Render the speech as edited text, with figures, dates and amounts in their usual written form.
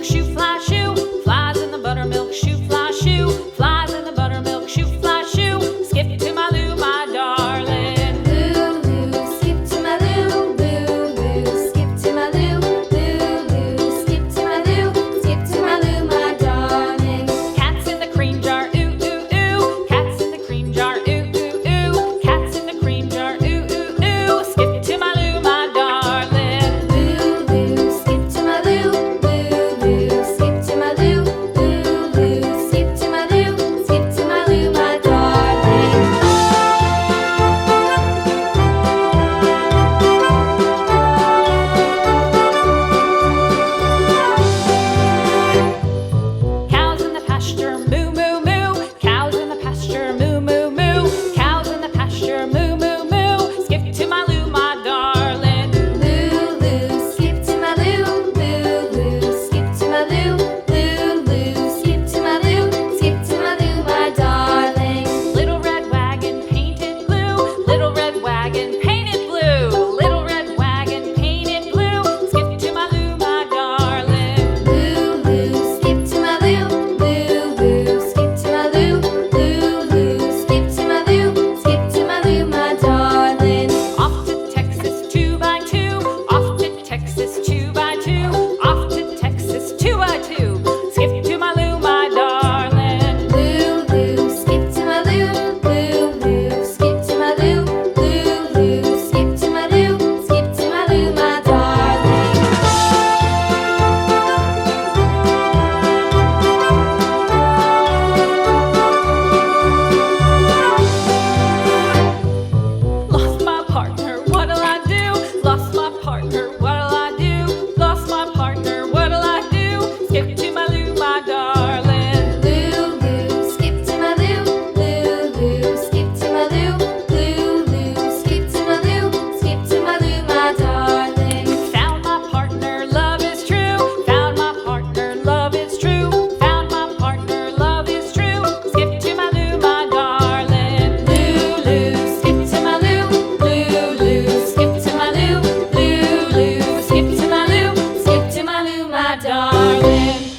buttermilk shoe, fly shoe. Flies in the buttermilk shoe, fly shoe. Flies in the buttermilk shoe, fly shoe. Skip to my Lou, my darling. Lou, skip to my Lou, Lou, skip to my Lou, Lou, skip to my Lou, skip to my Lou, my darling. Cats in the cream jar, ooh, ooh, ooh. Cats in the cream jar, ooh, ooh, ooh. Cats in the cream jar, ooh, ooh, ooh. Skip to my Lou, my darling. Lou, skip to my Lou, Lou, skip to my Lou, Lou, skip to my Lou, skip to my Lou, my darling. Cows in the pasture, moo, moo, moo. Cows in the pasture, moo, moo, moo. Cows in the pasture, moo, moo, moo. Skip to my Lou, my darling. Lou, skip to my Lou, Lou, skip to my Lou, Lou, skip to my Lou, skip to my Lou, my darling. Little red wagon painted blue. Little red wagon painted blue. Little red wagon painted blue. Skip to my Lou, my darling. Lou, skip to my Lou, Lou, skip to my Lou, Lou, skip to my Lou, skip to my Lou, my darling. Off to Texas 2x2. Off to Texas 2x2. Off to Texas 2x2. Skip to my Lou, my darling. Lou, skip to my Lou, Lou, skip to my Lou, Lou, skip to my Lou, skip to my Lou, my darling. Lost my partner, what'll I do? Lost my partner, what'll I do? Lost my partner, what'll I do? Skip to my Lou, my darling. Lou, skip to my Lou, Lou, skip to my Lou, Lou, skip to my Lou, skip to my Lou, my darling. Found my partner, love is true. Found my partner, love is true. Found my partner, love is true. Skip to my Lou, my darling. Lou, skip to my Lou, Lou, skip to my Lou, Lou, skip to my Lou, skip to my Lou, my darling.